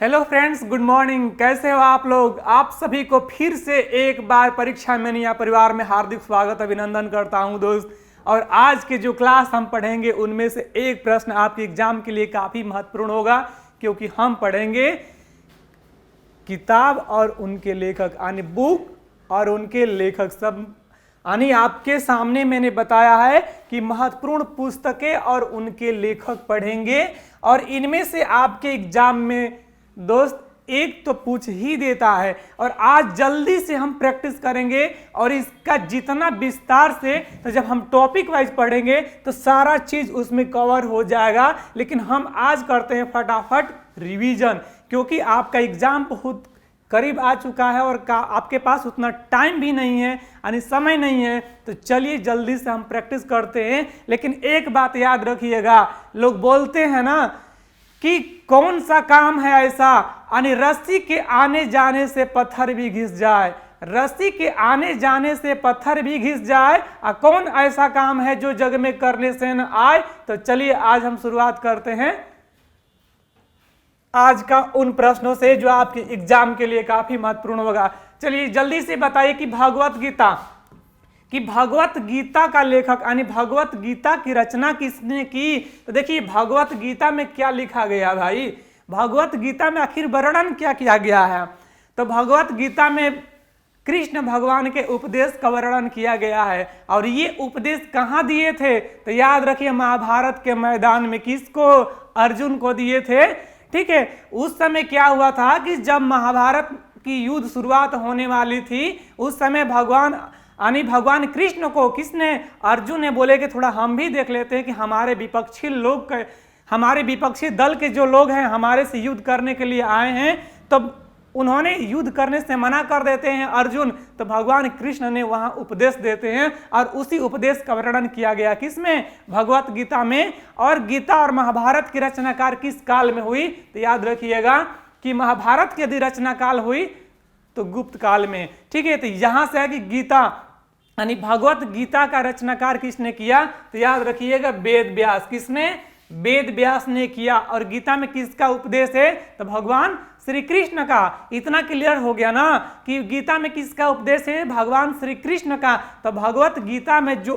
Hello friends, good morning. कैसे हो आप लोग? आप सभी को फिर से एक बार परीक्षा मेनिया परिवार में हार्दिक स्वागत अभिनंदन करता हूं दोस्त। और आज के जो क्लास हम पढ़ेंगे उनमें से एक प्रश्न आपके एग्जाम के लिए काफ़ी महत्वपूर्ण होगा, क्योंकि हम पढ़ेंगे किताब और उनके लेखक, यानी बुक और उनके लेखक। सब यानी आपके सामने मैंने बताया है कि महत्वपूर्ण पुस्तकें और उनके लेखक पढ़ेंगे, और इनमें से आपके एग्जाम में दोस्त एक तो पूछ ही देता है। और आज जल्दी से हम प्रैक्टिस करेंगे, और इसका जितना विस्तार से, तो जब हम टॉपिक वाइज पढ़ेंगे तो सारा चीज उसमें कवर हो जाएगा। लेकिन हम आज करते हैं फटाफट रिवीजन, क्योंकि आपका एग्जाम बहुत करीब आ चुका है और आपके पास उतना टाइम भी नहीं है, यानी समय नहीं है। तो चलिए जल्दी से हम प्रैक्टिस करते हैं। लेकिन एक बात याद रखिएगा, लोग बोलते हैं ना कि कौन सा काम है ऐसा, यानी रस्सी के आने जाने से पत्थर भी घिस जाए, रस्सी के आने जाने से पत्थर भी घिस जाए, और कौन ऐसा काम है जो जग में करने से न आए। तो चलिए आज हम शुरुआत करते हैं आज का उन प्रश्नों से जो आपके एग्जाम के लिए काफी महत्वपूर्ण होगा। चलिए जल्दी से बताइए कि भगवत गीता का लेखक, यानी भगवत गीता की रचना किसने की। तो देखिए भगवत गीता में क्या लिखा गया भाई, भगवत गीता में आखिर वर्णन क्या किया गया है। तो भगवत गीता में कृष्ण भगवान के उपदेश का वर्णन किया गया है, और ये उपदेश कहाँ दिए थे। तो याद रखिए महाभारत के मैदान में। किसको? अर्जुन को दिए थे। ठीक है, उस समय क्या हुआ था कि जब महाभारत की युद्ध शुरुआत होने वाली थी, उस समय भगवान कृष्ण को किसने? अर्जुन ने बोले कि थोड़ा हम भी देख लेते हैं कि हमारे विपक्षी दल के जो लोग हैं हमारे से युद्ध करने के लिए आए हैं। तो उन्होंने युद्ध करने से मना कर देते हैं अर्जुन। तो भगवान कृष्ण ने वहां उपदेश देते हैं, और उसी उपदेश का वर्णन किया गया किसमें? भगवत गीता में। और गीता और महाभारत की रचनाकार किस काल में हुई? तो याद रखिएगा कि महाभारत की यदि रचना काल हुई तो गुप्त काल में। ठीक है, तो यहां से है कि गीता यानी भगवत गीता का रचनाकार किसने किया? तो याद रखिएगा वेद व्यास। किसने? वेद व्यास ने किया। और गीता में किसका उपदेश है? तो भगवान श्री कृष्ण का। इतना क्लियर हो गया ना कि गीता में किसका उपदेश है? भगवान श्री कृष्ण का। तो भगवत गीता में जो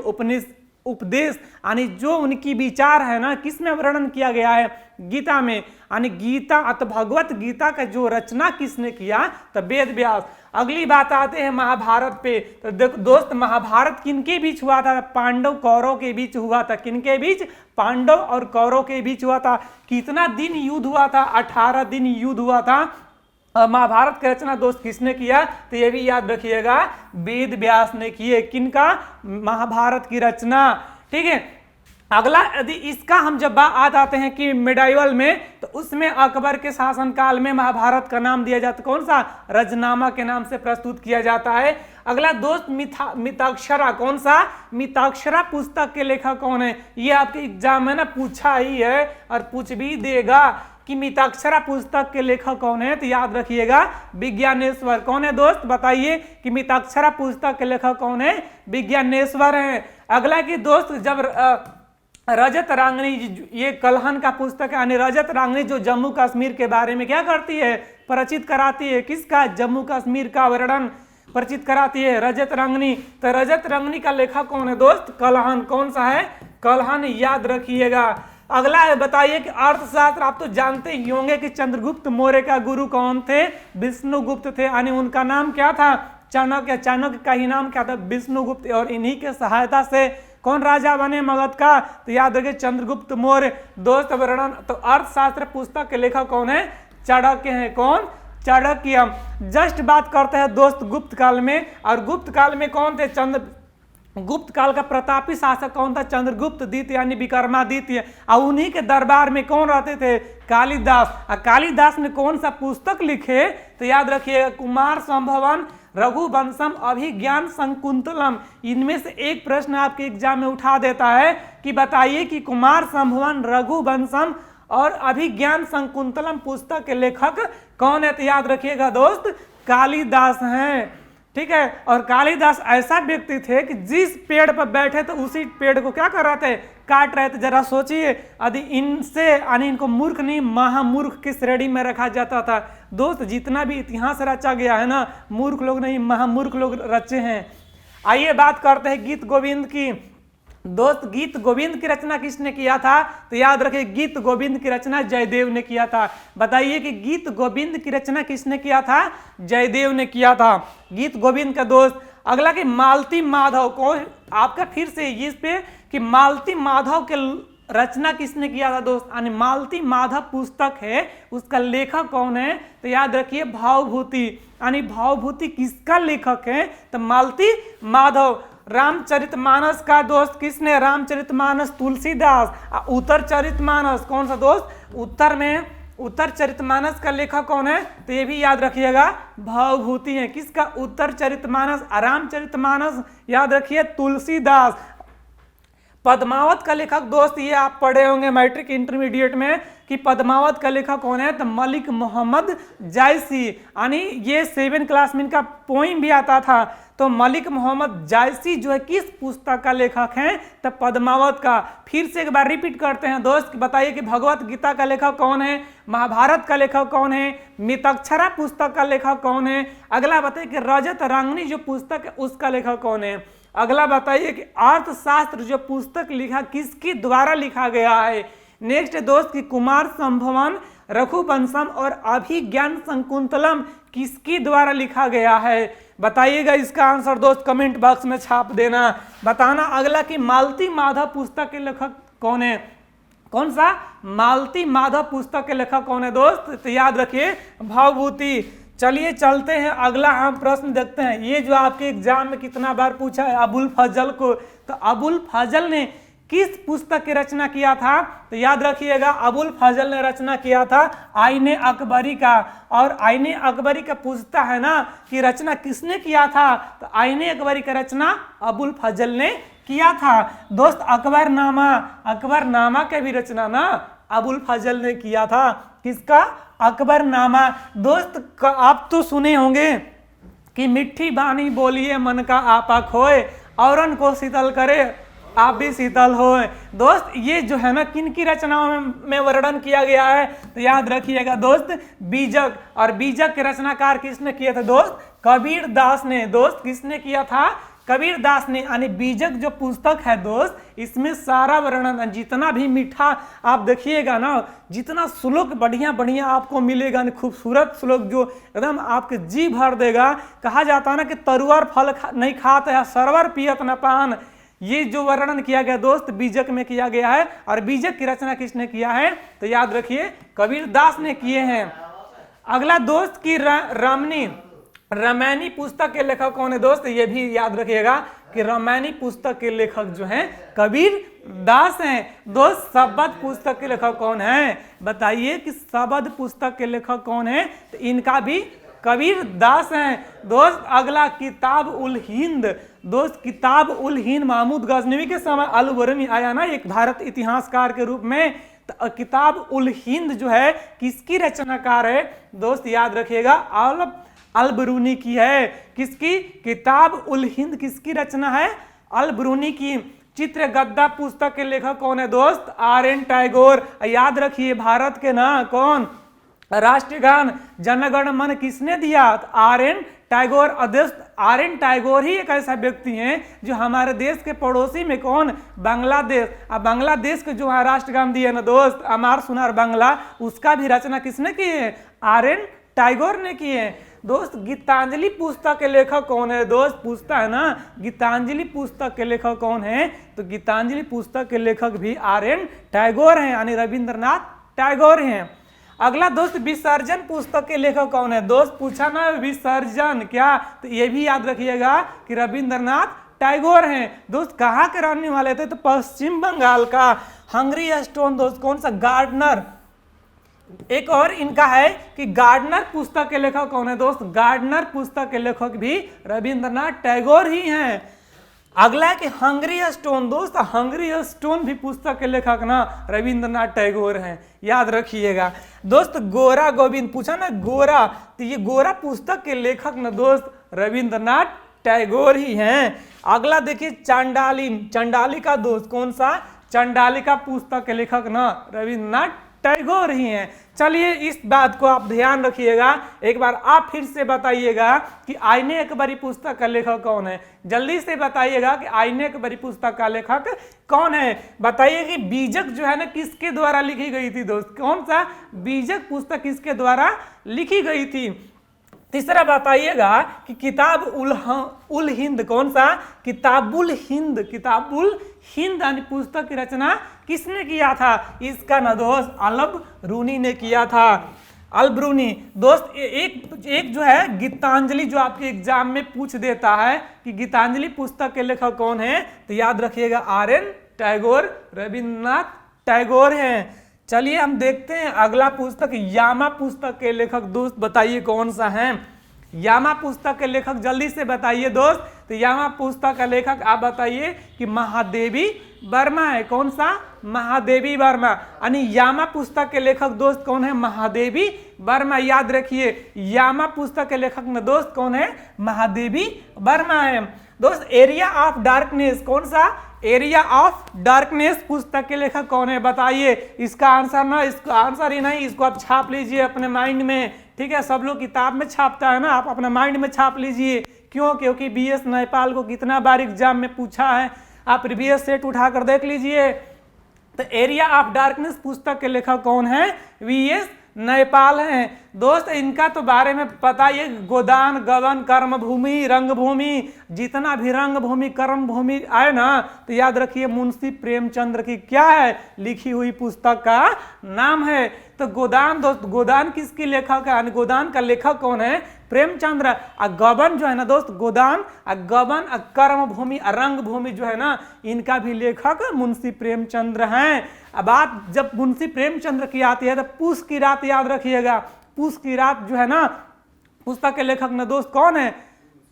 उपदेश यानी जो उनकी विचार है ना, किसमें वर्णन किया गया है? गीता में। यानी गीता, तो भगवत गीता का जो रचना किसने किया? तो वेद व्यास। अगली बात आते हैं महाभारत पे। तो देखो दोस्त, महाभारत किनके बीच हुआ था? पांडव कौरव के बीच हुआ था। किनके बीच? पांडव और कौरव के बीच हुआ था। कितना दिन युद्ध हुआ था? 18 दिन युद्ध हुआ था। महाभारत की रचना दोस्त किसने किया? तो ये भी याद रखिएगा वेद व्यास ने किए। किनका? महाभारत की रचना। ठीक है, अगला यदि इसका हम जब बात आते हैं कि मिडाइवल में, तो उसमें अकबर के शासनकाल में महाभारत का नाम दिया जाता, कौन सा? रजनामा के नाम से प्रस्तुत किया जाता है। अगला दोस्त मिताक्षरा। कौन सा? मिताक्षरा पुस्तक के लेखक कौन है? ये आपके एग्जाम में ना पूछा ही है और पूछ भी देगा कि मिताक्षरा पुस्तक के लेखक कौन है। तो याद रखिएगा विज्ञानेश्वर। कौन है दोस्त? बताइए कि मिताक्षरा पुस्तक के लेखक कौन है? विज्ञानेश्वर है। अगला की दोस्त, जब रजत रांगनी, ये कलहन का पुस्तक है, यानी रजत रांगनी जो जम्मू कश्मीर के बारे में क्या करती है? परिचित कराती है। किसका? जम्मू कश्मीर का वर्णन परिचित कराती है रजत रांगनी। तो रजत रांगनी का लेखक कौन है दोस्त? कलहन। कौन सा है? कलहन। याद रखिएगा। अगला है, बताइए कि अर्थशास्त्र। आप तो जानते ही होंगे कि चंद्रगुप्त मौर्य का गुरु कौन थे? विष्णुगुप्त थे। यानी उनका नाम क्या था? चाणक्य। चाणक्य का ही नाम क्या था? विष्णुगुप्त। और इन्हीं के सहायता से कौन राजा बने मगध का? तो याद रखिए चंद्रगुप्त मौर्य। दोस्त वर्णन, तो अर्थशास्त्र पुस्तक के लेखक कौन है? चाणक्य हैं। कौन? चाणक्य। जस्ट बात करते हैं दोस्त गुप्त काल में। और गुप्त काल में कौन थे? गुप्त काल का प्रतापी शासक कौन था? चंद्रगुप्त द्वितीय यानी विक्रमादित्य। और उन्हीं के दरबार में कौन रहते थे? कालिदास। और कालिदास ने कौन सा पुस्तक लिखे? तो याद रखिएगा कुमार संभवन, रघुवंशम, अभिज्ञान शकुंतलम। इनमें से एक प्रश्न आपके एग्जाम में उठा देता है कि बताइए कि कुमार संभवन, रघुवंशम और अभिज्ञान शकुंतलम पुस्तक के लेखक कौन है? तो याद रखिएगा दोस्त कालिदास हैं। ठीक है। और कालिदास ऐसा व्यक्ति थे कि जिस पेड़ पर बैठे तो उसी पेड़ को क्या कर रहे थे, काट रहे थे। जरा सोचिए, यदि इनसे यानी इनको मूर्ख नहीं महामूर्ख की श्रेणी में रखा जाता था। दोस्त जितना भी इतिहास रचा गया है ना, मूर्ख लोग नहीं महामूर्ख लोग रचे हैं। आइए बात करते हैं गीत गोविंद की। दोस्त गीत गोविंद की रचना किसने किया था, तो याद रखिए गीत गोविंद की रचना जयदेव ने किया था। बताइए कि गीत गोविंद की रचना किसने किया था, जयदेव ने किया था गीत गोविंद का। दोस्त अगला कि मालती माधव को, आपका फिर से इस पे कि मालती माधव के रचना किसने किया था दोस्त, यानी मालती माधव पुस्तक है उसका लेखक कौन है, तो याद रखिए भावभूति, यानी भावभूति किसका लेखक है, तो मालती माधव। रामचरितमानस का दोस्त किसने, रामचरितमानस तुलसीदास। उत्तरचरितमानस कौन सा दोस्त, उत्तर में उत्तरचरितमानस का लेखक कौन है, तो ये भी याद रखिएगा भावभूति है। किसका, उत्तरचरितमानस। रामचरितमानस याद रखिए तुलसीदास। पद्मावत का लेखक दोस्त ये आप पढ़े होंगे मैट्रिक इंटरमीडिएट में कि पद्मावत का लेखक कौन है, तो मलिक मोहम्मद जायसी। यानी ये 7 क्लास में इनका पोइम भी आता था। तो मलिक मोहम्मद जायसी जो है किस पुस्तक का लेखक हैं, तो पद्मावत का। फिर से एक बार रिपीट करते हैं दोस्त, बताइए कि भगवत गीता का लेखक कौन है, महाभारत का लेखक कौन है, मितक्षरा पुस्तक का लेखक कौन है। अगला बताइए कि रजत रंगनी जो पुस्तक है उसका लेखक कौन है। अगला बताइए कि अर्थशास्त्र जो पुस्तक लिखा किसके द्वारा लिखा गया है। नेक्स्ट दोस्त की कुमार संभवन रघुवंशम और अभिज्ञान शकुंतलम किसके द्वारा लिखा गया है, बताइएगा इसका आंसर दोस्त कमेंट बॉक्स में छाप देना, बताना। अगला कि मालती माधव पुस्तक के लेखक कौन है, कौन सा, मालती माधव पुस्तक के लेखक कौन है दोस्त, तो याद रखिए भावभूति। चलिए चलते हैं अगला हम प्रश्न देखते हैं। ये जो आपके एग्जाम में कितना बार पूछा है अबुल फजल को, तो अबुल फजल ने किस पुस्तक की रचना किया था, तो याद रखिएगा अबुल फजल ने रचना किया था आईने अकबरी का। और आईने अकबरी का पूछता है ना कि रचना किसने किया था, तो आईने अकबरी का रचना अबुल फजल ने किया था दोस्त। अकबरनामा का भी रचना ना अबुल फजल ने किया था। किसका, अकबरनामा। दोस्त आप तो सुने होंगे कि मिट्टी बानी बोलिए मन का आपा खोए, औरन को शीतल करे आप भी शीतल हो। दोस्त ये जो है ना किन की रचनाओं में वर्णन किया गया है, तो याद रखिएगा दोस्त बीजक। और बीजक के रचनाकार किसने किए थे दोस्त, कबीर दास ने। दोस्त किसने किया था, कबीर दास ने। यानी बीजक जो पुस्तक है दोस्त इसमें सारा वर्णन जितना भी मीठा आप देखिएगा ना, जितना श्लोक बढ़िया बढ़िया आपको मिलेगा, खूबसूरत श्लोक जो एकदम आपके जी भर देगा। कहा जाता है ना कि तरुआर फल नहीं खाते है सरवर पियत न पान, ये जो वर्णन किया गया दोस्त बीजक में किया गया है। और बीजक की रचना किसने किया है, तो याद रखिए कबीर दास ने किए हैं। अगला दोस्त की रामायणी पुस्तक के लेखक कौन है दोस्त, ये भी याद रखिएगा कि रामायणी पुस्तक के लेखक जो हैं कबीर दास हैं दोस्त। शबद पुस्तक के लेखक कौन है, बताइए कि शबद पुस्तक के लेखक कौन है, तो इनका भी कबीर दास हैं दोस्त। अगला किताब उल हिंद। दोस्त किताब उल हिंद महमूद गजनवी के समय अलबरनी आया ना एक भारत इतिहासकार के रूप में, तो किताब उल हिंद जो है किसकी रचनाकार है दोस्त, याद रखिएगा अलबरूनी की है। किसकी, किताब उल हिंद किसकी रचना है, अलबरूनी की। चित्र गद्दा पुस्तक के लेखक कौन है दोस्त, आर.एन. टैगोर। याद रखिए भारत के ना कौन, राष्ट्रगान जनगण मन किसने दिया, आर.एन. टैगोर। आर.एन. टैगोर ही एक ऐसा व्यक्ति हैं जो हमारे देश के पड़ोसी में कौन, बांग्लादेश। अब बांग्लादेश के जो राष्ट्रगान दिए ना दोस्त अमार सुनार बांग्ला, उसका भी रचना किसने की है, आर.एन. टैगोर ने की है दोस्त। गीतांजलि पुस्तक के लेखक कौन है दोस्त, पूछता है ना गीतांजलि पुस्तक के लेखक कौन है, तो गीतांजलि पुस्तक के लेखक भी आर.एन. टैगोर हैं, यानी रविंद्रनाथ टैगोर हैं। अगला दोस्त विसर्जन पुस्तक के लेखक कौन है दोस्त, पूछा ना विसर्जन क्या, तो ये भी याद रखिएगा कि रविंद्रनाथ टैगोर हैं दोस्त। कहाँ के रहने वाले थे, तो पश्चिम बंगाल का। हंगरी स्टोन दोस्त कौन सा, गार्डनर। एक और इनका है कि गार्डनर पुस्तक के लेखक कौन है दोस्त, गार्डनर पुस्तक के लेखक भी रविंद्रनाथ टैगोर ही हैं। अगला है कि हंगरी स्टोन दोस्त, हंगरी स्टोन भी पुस्तक के लेखक ना रविंद्रनाथ टैगोर हैं, याद रखिएगा दोस्त। गोरा गोविंद, पूछा ना गोरा, तो ये गोरा पुस्तक के लेखक ना दोस्त रविंद्रनाथ टैगोर ही हैं। अगला देखिए चंडालिका दोस्त, कौन सा? चंडालिका पुस्तक के लेखक ना रविंद्रनाथ टैगोर ही हैं। चलिए इस बात को आप ध्यान रखिएगा, एक बार आप फिर से बताइएगा कि आईने अकबरी पुस्तक का लेखक कौन है। जल्दी से बताइएगा कि आईने अकबरी पुस्तक का लेखक कौन है। बताइए कि बीजक जो है ना किसके द्वारा लिखी गई थी दोस्त, कौन सा बीजक पुस्तक किसके द्वारा लिखी गई थी। तीसरा बताइएगा कि किताब उल हिंद, कौन सा? किताबुल हिंद यानी पुस्तक की रचना किसने किया था? इसका ना दोस्त अल-बरूनी ने किया था। अल-बरूनी दोस्त एक जो है गीतांजलि, जो आपके एग्जाम में पूछ देता है कि गीतांजलि पुस्तक के लेखक कौन है, तो याद रखिएगा आर.एन. टैगोर, रविंद्रनाथ टैगोर हैं। चलिए हम देखते हैं अगला पुस्तक, यामा पुस्तक के लेखक दोस्त बताइए कौन सा है। यामा पुस्तक के लेखक जल्दी से बताइए दोस्त। तो यामा पुस्तक का लेखक आप बताइए कि महादेवी वर्मा है। कौन सा? महादेवी वर्मा। यानी यामा पुस्तक के लेखक दोस्त कौन है? महादेवी वर्मा। याद रखिए यामा पुस्तक के लेखक में दोस्त कौन है? महादेवी वर्मा है। दोस्त एरिया ऑफ डार्कनेस, कौन सा? एरिया ऑफ डार्कनेस पुस्तक के लेखक कौन है बताइए। इसका आंसर ना, इसका आंसर ही नहीं, इसको आप छाप लीजिए अपने माइंड में, ठीक है। सब लोग किताब में छापता है ना, आप अपने माइंड में छाप लीजिए। क्यों? क्योंकि BS नयपाल को कितना बार एग्जाम में पूछा है, आप प्रीवियस सेट उठाकर देख लीजिए। तो एरिया ऑफ डार्कनेस पुस्तक के लेखक कौन है? VS नयपाल हैं। दोस्त इनका तो बारे में पता ही, गोदान, गबन, कर्मभूमि, रंगभूमि, जितना भी रंगभूमि कर्मभूमि आए ना, तो याद रखिए मुंशी प्रेमचंद्र की क्या है लिखी हुई पुस्तक का नाम है। तो गोदान दोस्त, गोदान किसकी लेखक है? गोदान का लेखक कौन है? प्रेमचंद्र। गबन जो है ना दोस्त, गोदान, गबन, कर्मभूमि, रंगभूमि जो है ना, इनका भी लेखक मुंशी प्रेमचंद्र हैं। अब बात जब मुंशी प्रेमचंद्र की आती है तो पूस की रात याद रखिएगा। पूस की रात जो है ना पुस्तक के लेखक ना दोस्त कौन है?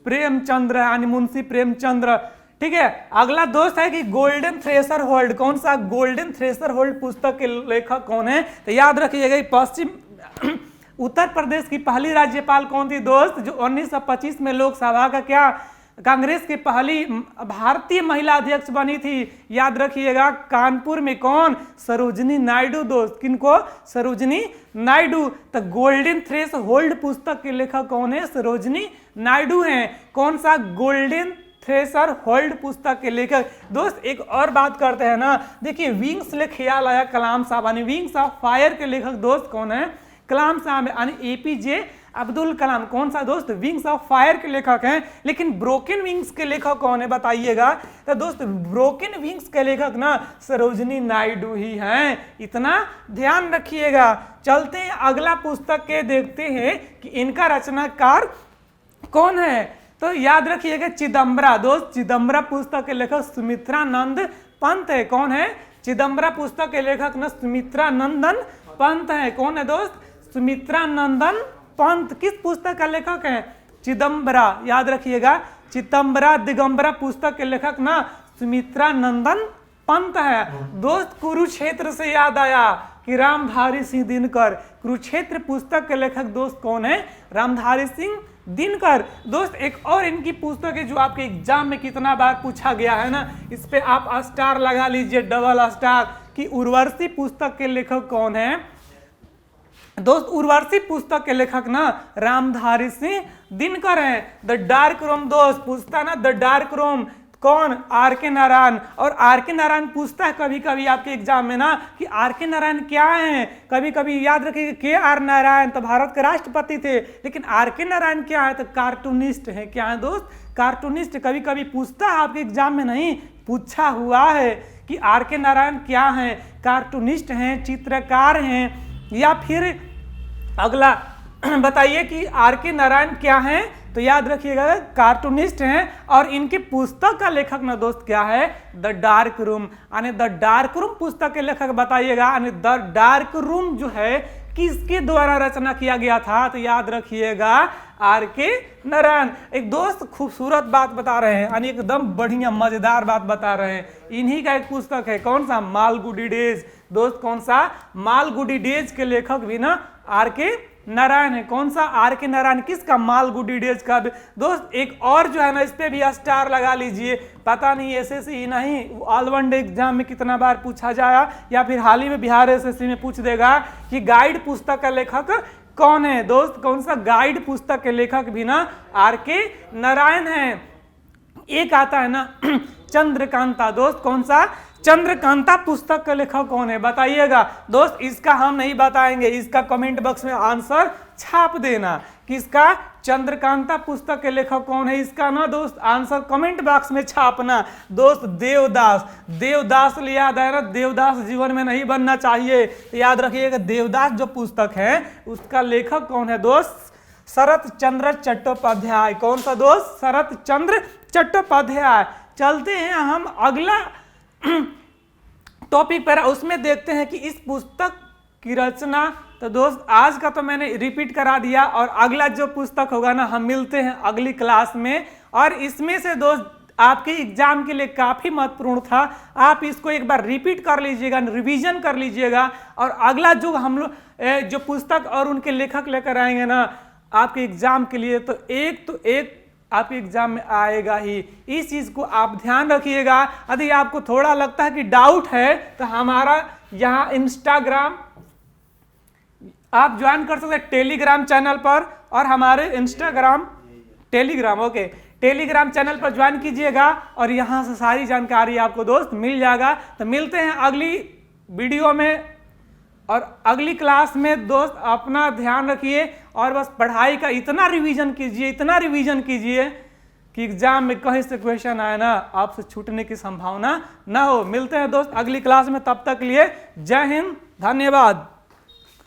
प्रेमचंद्र, यानी मुंशी प्रेमचंद्र, ठीक है। अगला दोस्त है कि गोल्डन थ्रेशर होल्ड, कौन सा? गोल्डन थ्रेशर होल्ड पुस्तक के लेखक कौन है? तो याद रखिएगा पश्चिम उत्तर प्रदेश की पहली राज्यपाल कौन थी दोस्त? जो 1925 में लोकसभा का क्या कांग्रेस की पहली भारतीय महिला अध्यक्ष बनी थी। याद रखिएगा कानपुर में कौन? सरोजनी नायडू दोस्त। किनको? सरोजनी नायडू। तो गोल्डन थ्रेश होल्ड पुस्तक के लेखक कौन है? सरोजनी नायडू हैं। कौन सा? गोल्डन थ्रेशर होल्ड पुस्तक के लेखक। दोस्त एक और बात करते हैं ना, देखिए विंग्स ले ख्याल आया कलाम साहब, यानी विंग्स ऑफ फायर के लेखक दोस्त कौन है? कलाम साहब, यानी APJ अब्दुल कलाम। कौन सा दोस्त? विंग्स ऑफ फायर के लेखक हैं। लेकिन ब्रोकन विंग्स के लेखक कौन है बताइएगा। तो दोस्त ब्रोकन विंग्स के लेखक ना सरोजनी नायडू ही हैं, इतना ध्यान रखिएगा। चलते हैं अगला पुस्तक के देखते हैं कि इनका रचनाकार कौन है। तो याद रखिएगा चिदम्बरा दोस्त, चिदम्बरा पुस्तक के लेखक सुमित्रानंद पंत है। कौन है? चिदम्बरा पुस्तक के लेखक ना सुमित्रानंदन पंत है। कौन है दोस्त? सुमित्रानंदन पंत। किस पुस्तक का लेखक है? चिदम्बरा। याद रखिएगा चिदम्बरा दिगंबरा पुस्तक के लेखक ना सुमित्रानंदन पंत है। दोस्त कुरुक्षेत्र से याद आया कि रामधारी सिंह दिनकर। कुरुक्षेत्र पुस्तक के लेखक दोस्त कौन है? रामधारी सिंह दिनकर। दोस्त एक और इनकी पुस्तक है जो आपके एग्जाम में कितना बार पूछा गया है ना, इस पे आप स्टार लगा लीजिए, डबल स्टार, कि उर्वशी पुस्तक के लेखक कौन है दोस्त? उर्वशी पुस्तक के लेखक ना रामधारी सिंह दिनकर हैं। द डार्क रूम दोस्त पूछता ना, द डार्क रूम कौन? R.K. नारायण। और R.K. नारायण पूछता है कभी कभी आपके एग्जाम में ना कि R.K. नारायण क्या हैं। कभी कभी याद रखिए K.R. नारायण तो भारत के राष्ट्रपति थे, लेकिन R.K. नारायण क्या है? तो कार्टूनिस्ट है। क्या है दोस्त? कार्टूनिस्ट। कभी कभी पूछता है आपके एग्जाम में, नहीं पूछा हुआ है कि R.K. नारायण क्या है? कार्टूनिस्ट हैं, चित्रकार हैं। या फिर अगला बताइए कि R.K. नारायण क्या हैं? तो याद रखिएगा कार्टूनिस्ट हैं। और इनकी पुस्तक का लेखक ना दोस्त क्या है? The dark room. यानी द डार्क रूम पुस्तक के लेखक बताइएगा। यानी द डार्क रूम जो है किसके द्वारा रचना किया गया था? तो याद रखिएगा R.K. नारायण। एक दोस्त खूबसूरत बात बता रहे हैं, यानी एकदम बढ़िया मजेदार बात बता रहे हैं। इन्हीं का एक पुस्तक है, कौन सा? मालगुडी डेज। दोस्त कौन सा? मालगुडी डेज के लेखक भी ना R.K. नारायण है। कौन सा? आर के नारायण। किसका? मालगुडी डेज का। दोस्त एक और जो है ना, इस पे भी स्टार लगा लीजिए। पता नहीं एसएससी ही नहीं, ऑल वन डे एग्जाम में कितना बार पूछा जाया, या फिर हाल ही में बिहार एसएससी में पूछ देगा कि गाइड पुस्तक का लेखक कौन है। दोस्त कौन सा? गाइड पुस्तक के लेखक भी ना आर के नारायण है। एक आता है ना चंद्रकांता। दोस्त कौन सा? चंद्रकांता पुस्तक का लेखक कौन है बताइएगा। दोस्त इसका हम नहीं बताएंगे, इसका कमेंट बॉक्स में आंसर छाप देना। किसका? चंद्रकांता पुस्तक के लेखक कौन है, इसका ना दोस्त आंसर कमेंट बॉक्स में छापना। दोस्त देवदास। देवदास याद है ना, देवदास जीवन में नहीं बनना चाहिए। याद रखिएगा देवदास जो पुस्तक है उसका लेखक कौन है दोस्त? शरत चंद्र चट्टोपाध्याय। कौन सा दोस्त? शरत चंद्र चट्टोपाध्याय। चलते हैं हम अगला टॉपिक पर, उसमें देखते हैं कि इस पुस्तक की रचना। तो दोस्त आज का तो मैंने रिपीट करा दिया, और अगला जो पुस्तक होगा ना हम मिलते हैं अगली क्लास में। और इसमें से दोस्त आपके एग्जाम के लिए काफी महत्वपूर्ण था, आप इसको एक बार रिपीट कर लीजिएगा, रिवीजन कर लीजिएगा। और अगला जो हम लोग जो पुस्तक और उनके लेखक लेकर आएंगे ना आपके एग्जाम के लिए, तो एक आपके एग्जाम में आएगा ही। इस चीज को आप ध्यान रखिएगा। यदि आपको थोड़ा लगता है कि डाउट है तो हमारा यहाँ इंस्टाग्राम आप ज्वाइन कर सकते हैं टेलीग्राम चैनल पर, और हमारे टेलीग्राम चैनल पर ज्वाइन कीजिएगा, और यहाँ से सारी जानकारी आपको दोस्त मिल जाएगा। तो मिलते हैं अगली वीडियो में और अगली क्लास में। दोस्त अपना ध्यान रखिए, और बस पढ़ाई का इतना रिवीजन कीजिए कि एग्जाम में कहीं से क्वेश्चन आए ना आपसे छूटने की संभावना ना हो। मिलते हैं दोस्त अगली क्लास में, तब तक के लिए जय हिंद, धन्यवाद।